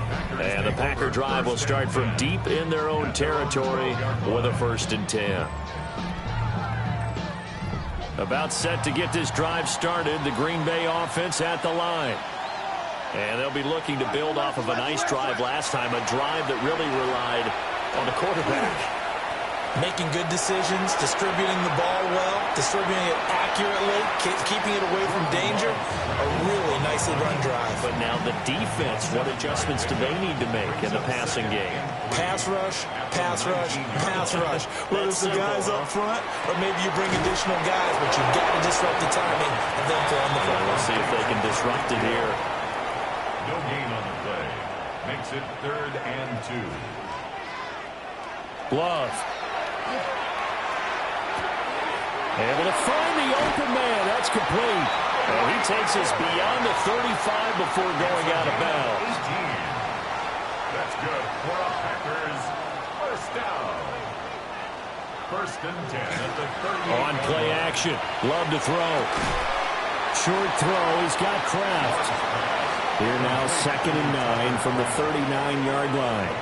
And the Packer drive will start from deep in their own territory with a 1st and 10. About set to get this drive started. The Green Bay offense at the line. And they'll be looking to build off of a nice drive last time, a drive that really relied on the quarterback. Making good decisions, distributing the ball well, distributing it accurately, keeping it away from danger. A really nicely run drive. But now the defense, what adjustments do they need to make in the passing game? Pass rush, pass rush, pass rush. Whether it's the guys up front or maybe you bring additional guys, but you've got to disrupt the timing and then throw on the front. We'll see if they can disrupt it here. No gain on the play. Makes it 3rd and 2. Love. Able to find the open man. That's complete. And he takes us beyond the 35 before going out of bounds. 18. That's good for a Packers first down. 1st and 10 at the 38. On play action. Love to throw. Short throw. He's got Kraft. Here now 2nd and 9 from the 39-yard line.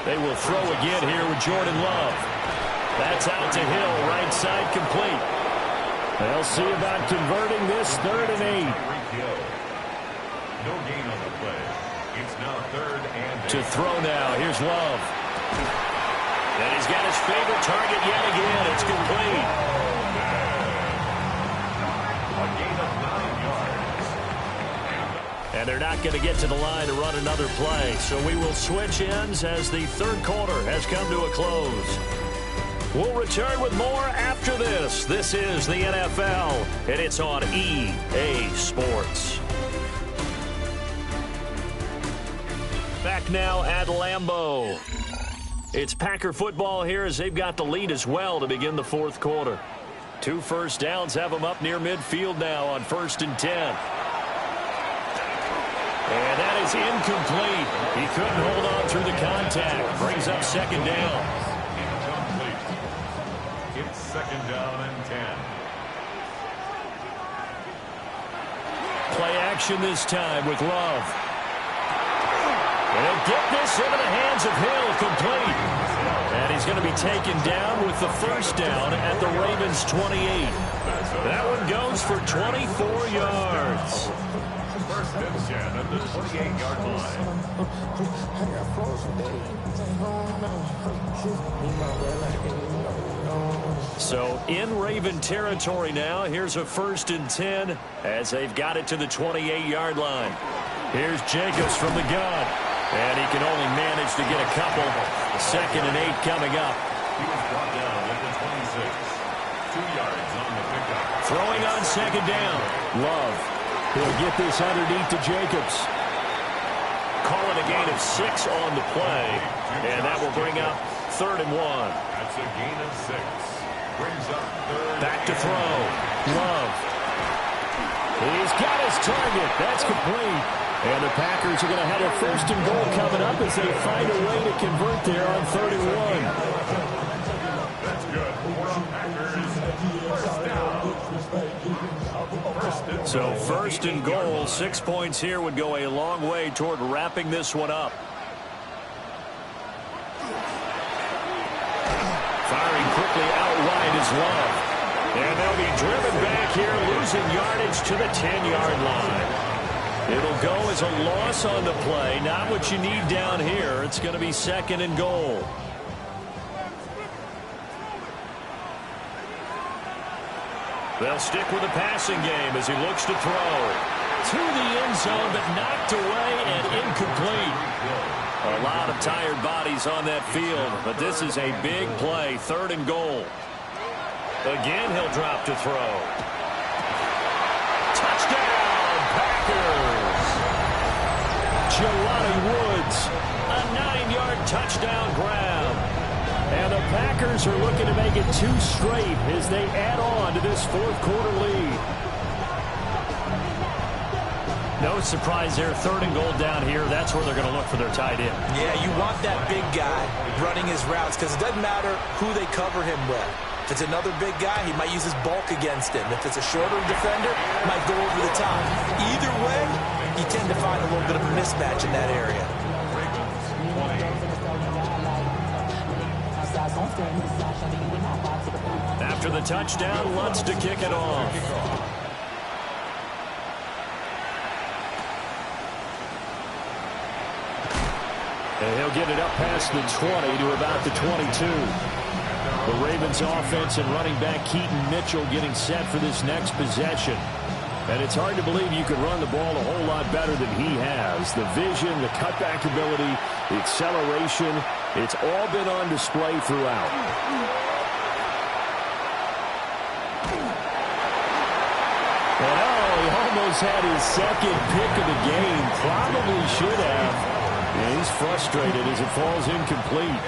They will throw again here with Jordan Love. That's out to Hill, right side complete. They'll see about converting this 3rd and 8. No gain on the play. It's now 3rd and 8. To throw now, here's Love. And he's got his favorite target yet again. It's complete. A gain of 9 yards. And they're not going to get to the line to run another play. So we will switch ends as the 3rd quarter has come to a close. We'll return with more after this. This is the NFL, and it's on EA Sports. Back now at Lambeau. It's Packer football here as they've got the lead as well to begin the 4th quarter. 2 first downs have them up near midfield now on 1st and 10. And that is incomplete. He couldn't hold on through the contact. Brings up 2nd down. It's 2nd down and 10. Play action this time with Love. And they'll get this into the hands of Hill, complete. And he's going to be taken down with the 1st down at the Ravens' 28. That one goes for 24 yards. 1st and 10 at the 28-yard line. So in Raven territory now. Here's a 1st and 10 as they've got it to the 28-yard line. Here's Jacobs from the gun. And he can only manage to get a couple. 2nd and 8 coming up. He was brought down at the 26. 2 yards on the pickup. Throwing on 2nd down. Love. He'll get this underneath to Jacobs. Call it a gain of 6 on the play. And that will bring up 3rd and 1. That's a gain of 6. Brings up 3rd. Back to throw. Love. He's got his target. That's complete. And the Packers are going to have a 1st and goal coming up as they find a way to convert there on 3rd and 1. That's good for the Packers. First down. So 1st and goal, 6 points here would go a long way toward wrapping this one up. Firing quickly out wide is Love. And they'll be driven back here, losing yardage to the 10-yard line. It'll go as a loss on the play. Not what you need down here. It's going to be 2nd and goal. They'll stick with the passing game as he looks to throw. To the end zone, but knocked away and incomplete. A lot of tired bodies on that field, but this is a big play. 3rd and goal. Again, he'll drop to throw. Touchdown, Packers! Jelani Woods, a 9-yard touchdown grab. And the Packers are looking to make it 2 straight as they add on to this 4th quarter lead. No surprise there, 3rd and goal down here. That's where they're going to look for their tight end. Yeah, you want that big guy running his routes because it doesn't matter who they cover him with. If it's another big guy, he might use his bulk against him. If it's a shorter defender, he might go over the top. Either way, you tend to find a little bit of a mismatch in that area. After the touchdown, Lutz to kick it off. And he'll get it up past the 20 to about the 22. The Ravens offense and running back Keaton Mitchell getting set for this next possession. And it's hard to believe you could run the ball a whole lot better than he has. The vision, the cutback ability, the acceleration, it's all been on display throughout. And he almost had his second pick of the game. Probably should have. Yeah, he's frustrated as it falls incomplete.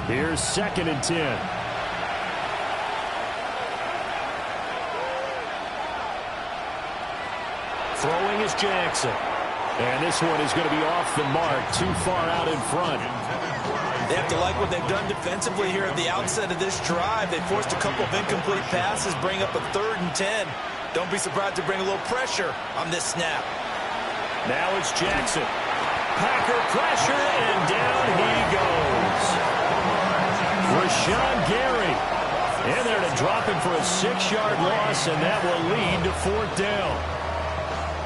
Here's 2nd and 10. Throwing is Jackson. And this one is going to be off the mark, too far out in front. They have to like what they've done defensively here at the outset of this drive. They forced a couple of incomplete passes, bring up a 3rd and 10. Don't be surprised to bring a little pressure on this snap. Now it's Jackson. Packer pressure, and down he goes. Rashawn Gary in there to drop him for a 6-yard loss, and that will lead to 4th down.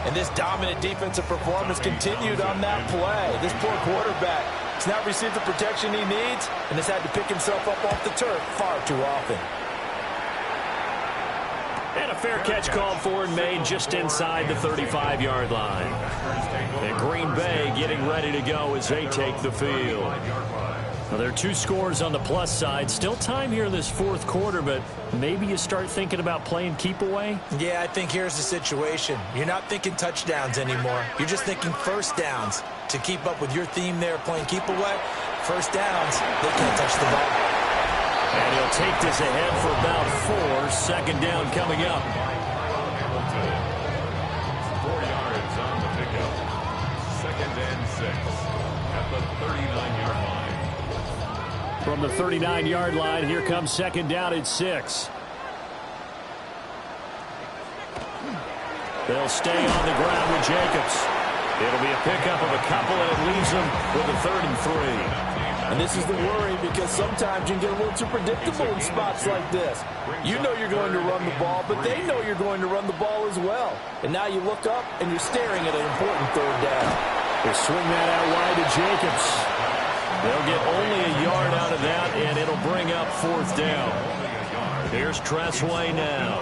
And this dominant defensive performance continued on that play. This poor quarterback has not received the protection he needs and has had to pick himself up off the turf far too often. And a fair catch called for and made just inside the 35-yard line. And Green Bay getting ready to go as they take the field. Well, there are 2 scores on the plus side. Still time here in this 4th quarter, but maybe you start thinking about playing keep away? Yeah, I think here's the situation. You're not thinking touchdowns anymore. You're just thinking first downs. To keep up with your theme there, playing keep away, first downs, they can't touch the ball. And he'll take this ahead for about 4. 2nd down coming up. 4 yards on the pickup. 2nd and 6 at the 39-yard line. From the 39-yard line, here comes 2nd down at 6. They'll stay on the ground with Jacobs. It'll be a pickup of a couple, and it leaves them with a 3rd and 3. And this is the worry because sometimes you can get a little too predictable in spots like this. You know you're going to run the ball, but they know you're going to run the ball as well. And now you look up and you're staring at an important 3rd down. They swing that out wide to Jacobs. They'll get only a yard out of that, and it'll bring up 4th down. Here's Tressway now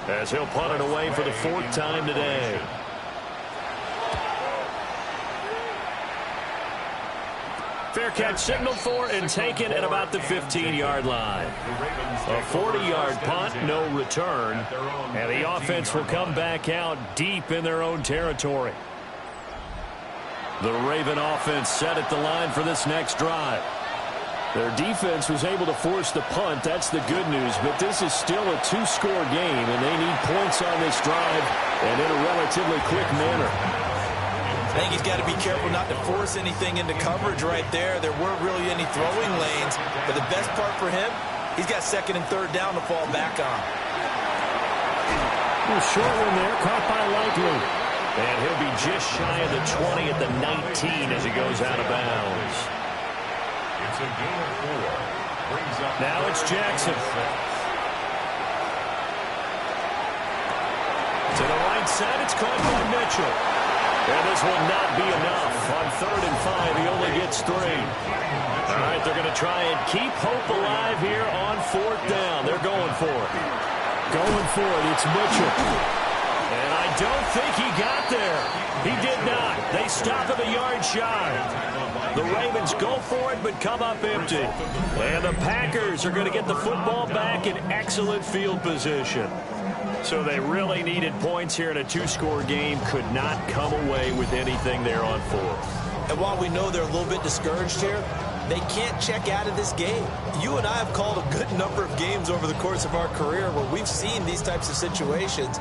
as he'll punt it away for the 4th time today. Fair catch signaled for and taken at about the 15-yard line. A 40-yard punt, no return, and the offense will come back out deep in their own territory. The Raven offense set at the line for this next drive. Their defense was able to force the punt. That's the good news, but this is still a 2-score game, and they need points on this drive and in a relatively quick manner. I think he's got to be careful not to force anything into coverage right there. There weren't really any throwing lanes, but the best part for him, he's got 2nd and 3rd down to fall back on. A short one there, caught by Likely. And he'll be just shy of the 20 at the 19 as he goes out of bounds. It's a gain of 4. Brings up now it's Jackson. To the right side, it's caught by Mitchell. And this will not be enough. On 3rd and 5, he only gets 3. All right, they're going to try and keep hope alive here on 4th down. They're going for it. Going for it, it's Mitchell. And I don't think he got there. He did not. They stop him a yard shy. The Ravens go for it, but come up empty. And the Packers are going to get the football back in excellent field position. So they really needed points here in a 2-score game. Could not come away with anything there on 4th. And while we know they're a little bit discouraged here, they can't check out of this game. You and I have called a good number of games over the course of our career where we've seen these types of situations.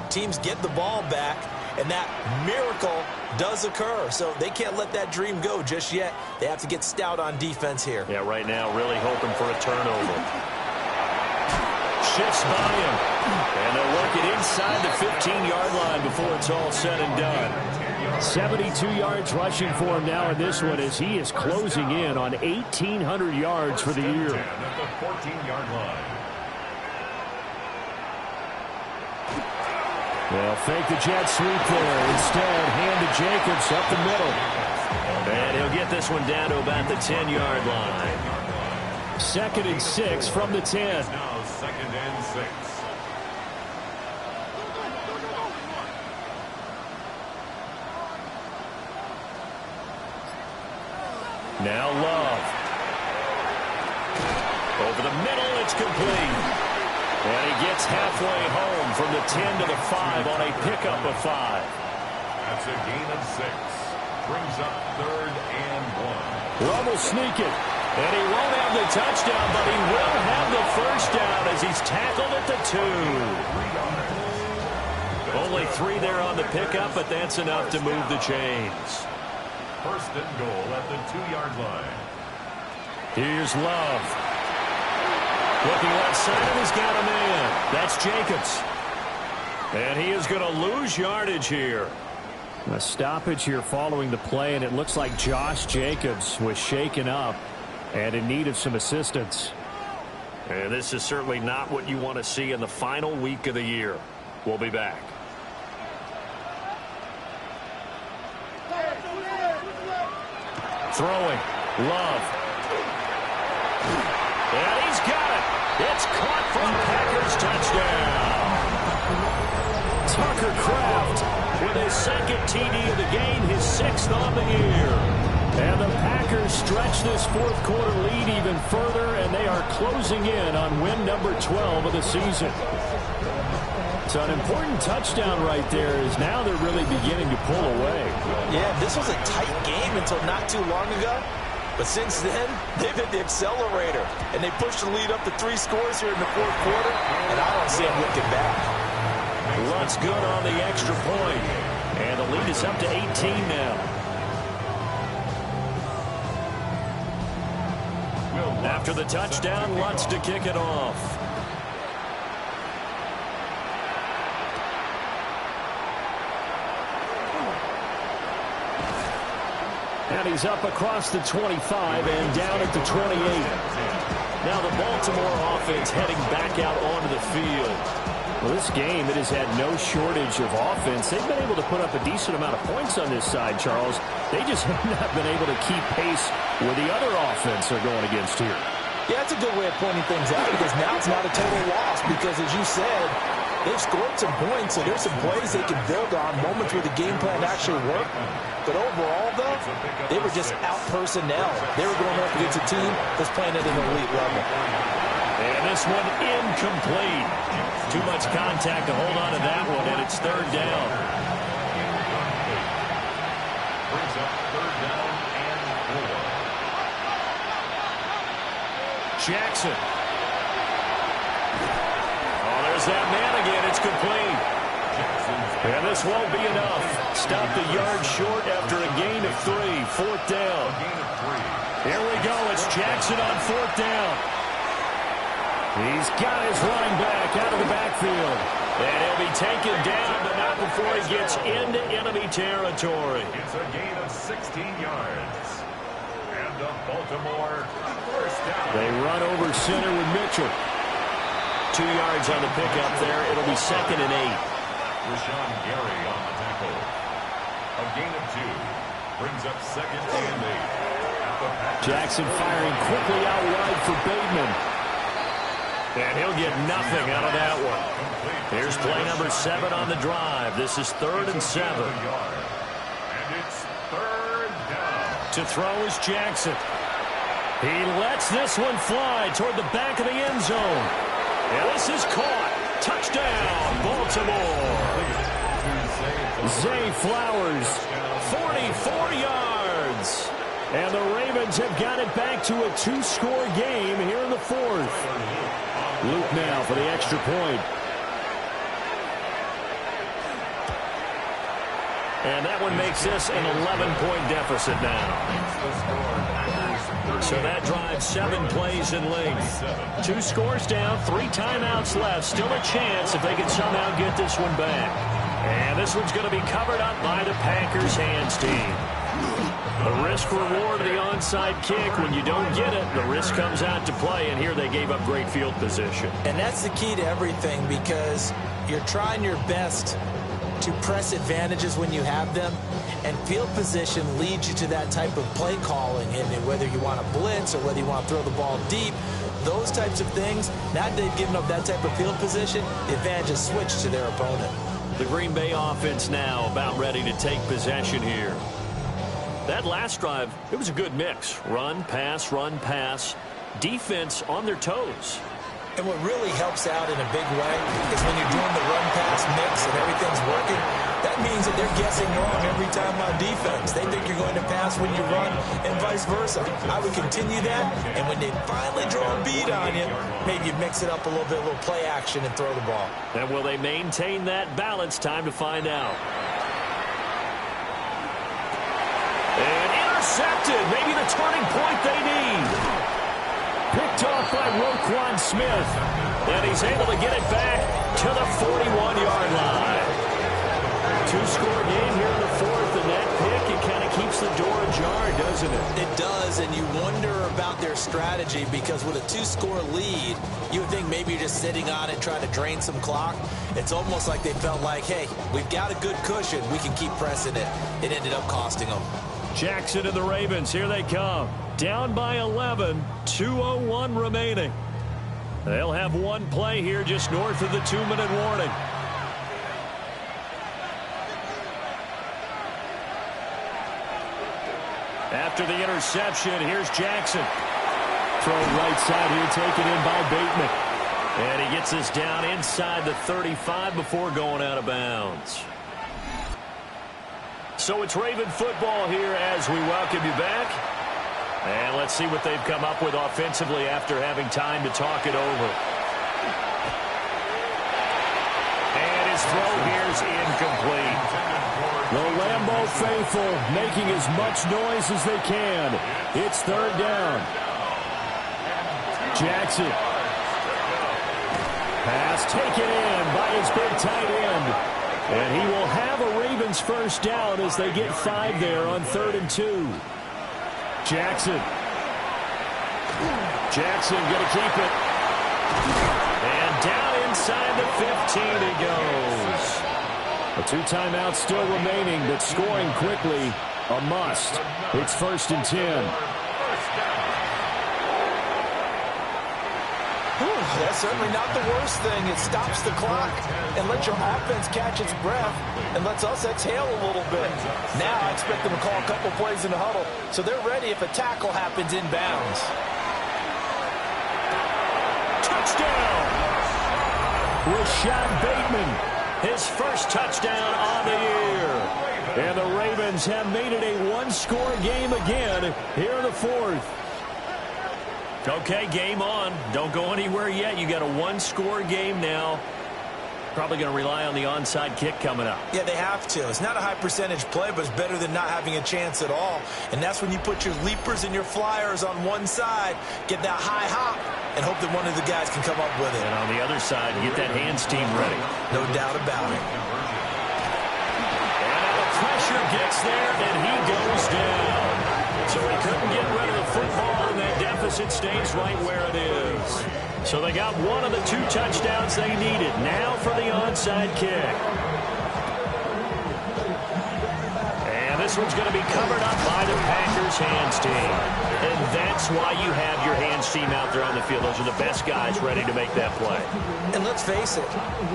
Teams get the ball back, and that miracle does occur. So they can't let that dream go just yet. They have to get stout on defense here. Yeah, right now really hoping for a turnover. Shifts by him. And they'll work it inside the 15-yard line before it's all said and done. 72 yards rushing for him now in this one as he is closing in on 1,800 yards for the year. At the 14-yard line. They'll fake the jet sweep there. Instead, hand to Jacobs up the middle. And he'll get this one down to about the 10-yard line. 2nd and 6 from the 10. Now 2nd and 6. Now Love. Over the middle, it's complete. And he gets halfway home from the 10 to the 5 on a pickup of 5. That's a gain of 6. Brings up 3rd and 1. Love will sneak it. And he won't have the touchdown, but he will have the first down as he's tackled at the 2. Only 3 there on the pickup, but that's enough to move the chains. 1st and goal at the 2-yard line. Here's Love. Looking left side, he's got a man. That's Jacobs. And he is going to lose yardage here. A stoppage here following the play, and it looks like Josh Jacobs was shaken up and in need of some assistance. And this is certainly not what you want to see in the final week of the year. We'll be back. Throwing. Love. And he's got it. It's caught for a Packers touchdown. Tucker Kraft with his 2nd TD of the game, his 6th on the year. And the Packers stretch this 4th quarter lead even further, and they are closing in on win number 12 of the season. So an important touchdown right there is now they're really beginning to pull away. Yeah, this was a tight game until not too long ago. But since then, they've hit the accelerator. And they pushed the lead up to 3 scores here in the 4th quarter. And I don't see them looking back. Luntz good on the extra point. And the lead is up to 18 now. After the touchdown, Luntz to kick it off. And he's up across the 25 and down at the 28. Now the Baltimore offense heading back out onto the field. Well, this game, it has had no shortage of offense. They've been able to put up a decent amount of points on this side, Charles. They just have not been able to keep pace with the other offense they're going against here. Yeah, that's a good way of pointing things out because now it's not a total loss because, as you said, they've scored some points, so there's some plays they can build on, moments where the game plan actually worked. But overall, though, they were just out-personnel. They were going up against a team that's playing at an elite level. And this one incomplete. Too much contact to hold on to that one, and it's 3rd down. Brings up 3rd down and 4. Jackson. Oh, there's that man again. It's complete. And this won't be enough. Stop the yard short after a gain of 3. 4th down. Here we go. It's Jackson on 4th down. He's got his running back out of the backfield. And he'll be taken down, but not before he gets into enemy territory. It's a gain of 16 yards. And the Baltimore 1st down. They run over center with Mitchell. 2 yards on the pickup there. It'll be 2nd and 8. Rashawn Gary on the tackle. A gain of 2. Brings up 2nd and 8. Jackson firing quickly out wide for Bateman. And he'll get nothing out of that one. Here's play number 7 on the drive. This is 3rd and 7. And it's 3rd down. To throw is Jackson. He lets this one fly toward the back of the end zone. And this is caught. Touchdown, Baltimore. Zay Flowers, 44 yards. And the Ravens have got it back to a 2-score game here in the 4th. Luke now for the extra point. And that one makes this an 11-point deficit now. So that drives 7 plays in length. 2 scores down, 3 timeouts left. Still a chance if they can somehow get this one back. And this one's going to be covered up by the Packers hands team. The risk reward of the onside kick. When you don't get it, the risk comes out to play. And here they gave up great field position. And that's the key to everything because you're trying your best to press advantages when you have them, and field position leads you to that type of play calling, and whether you want to blitz or whether you want to throw the ball deep, those types of things, now that they've given up that type of field position, the advantage is switched to their opponent. The Green Bay offense now about ready to take possession here. That last drive, it was a good mix. Run, pass, defense on their toes. And what really helps out in a big way is when you're doing the run-pass mix and everything's working, that means that they're guessing wrong every time on defense. They think you're going to pass when you run and vice versa. I would continue that, and when they finally draw a beat on you, maybe you mix it up a little bit, a little play action, and throw the ball. And will they maintain that balance? Time to find out. And intercepted. Maybe the turning point they need. Picked off by Roquan Smith. And he's able to get it back to the 41-yard line. Two-score game here in the fourth, and that pick, it kind of keeps the door ajar, doesn't it? It does, and you wonder about their strategy because with a two-score lead, you would think maybe you're just sitting on it trying to drain some clock. It's almost like they felt like, hey, we've got a good cushion. We can keep pressing it. It ended up costing them. Jackson and the Ravens, here they come. Down by 11, 2:01 remaining. They'll have one play here just north of the 2-minute warning. After the interception, here's Jackson. Throw right side here, taken in by Bateman. And he gets this down inside the 35 before going out of bounds. So it's Raven football here as we welcome you back. And let's see what they've come up with offensively after having time to talk it over. And his throw here is incomplete. The Lambeau faithful making as much noise as they can. It's third down. Jackson. Pass taken in by his big tight end. And he will have a Ravens first down as they get 5 there on 3rd and 2. Jackson. Jackson going to keep it. And down inside the 15 he goes. A 2 timeouts still remaining, but scoring quickly a must. It's 1st and 10. That's certainly not the worst thing. It stops the clock and lets your offense catch its breath and lets us exhale a little bit. Now I expect them to call a couple plays in the huddle so they're ready if a tackle happens inbounds. Touchdown! Rashad Bateman, his first touchdown on the year. And the Ravens have made it a one-score game again here in the fourth. Okay, game on. Don't go anywhere yet. You got a one-score game now. Probably going to rely on the onside kick coming up. Yeah, they have to. It's not a high percentage play, but it's better than not having a chance at all. And that's when you put your leapers and your flyers on one side, get that high hop, and hope that one of the guys can come up with it. And on the other side, get that hands team ready. No doubt about it. And now the pressure gets there, and he goes down. So he couldn't get rid of the football, and that deficit stays right where it is. So they got one of the 2 touchdowns they needed. Now for the onside kick. And this one's going to be covered up by the Packers hands team. And that's why you have your hands team out there on the field. Those are the best guys ready to make that play. And let's face it,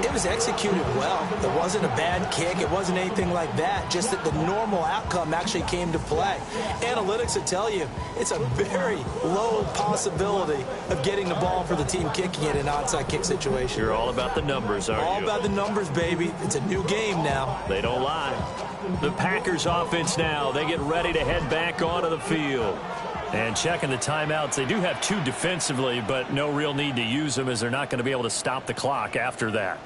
it was executed well. It wasn't a bad kick. It wasn't anything like that. Just that the normal outcome actually came to play. Analytics will tell you it's a very low possibility of getting the ball for the team kicking it in an onside kick situation. You're all about the numbers, aren't you? All about the numbers, baby. It's a new game now. They don't lie. The Packers offense now, they get ready to head back onto the field. And checking the timeouts, they do have 2 defensively, but no real need to use them as they're not going to be able to stop the clock after that.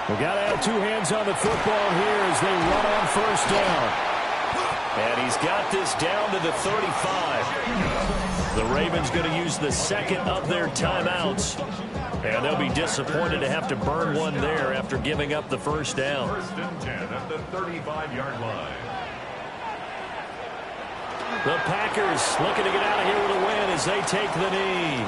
We've got to have 2 hands on the football here as they run on first down. And he's got this down to the 35. The Ravens going to use the second of their timeouts. And they'll be disappointed to have to burn one there after giving up the first down. 1st and 10 at the 35-yard line. The Packers looking to get out of here with a win as they take the knee.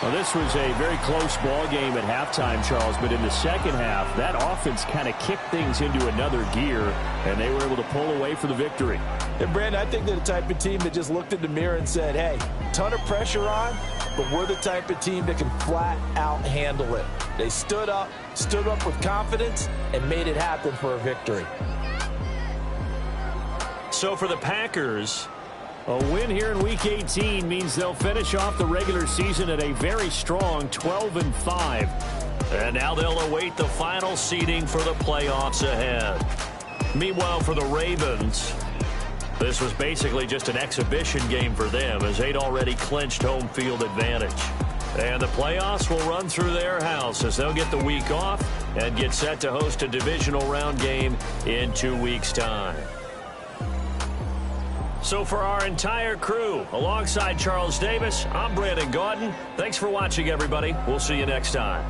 Well, this was a very close ball game at halftime, Charles, but in the second half, that offense kind of kicked things into another gear, and they were able to pull away for the victory. And, Brandon, I think they're the type of team that just looked in the mirror and said, hey, ton of pressure on, but we're the type of team that can flat out handle it. They stood up with confidence, and made it happen for a victory. So for the Packers, a win here in Week 18 means they'll finish off the regular season at a very strong 12-5. And now they'll await the final seeding for the playoffs ahead. Meanwhile, for the Ravens, this was basically just an exhibition game for them as they'd already clinched home field advantage. And the playoffs will run through their house as they'll get the week off and get set to host a divisional round game in 2 weeks' time. So for our entire crew, alongside Charles Davis, I'm Brandon Gaudin. Thanks for watching, everybody. We'll see you next time.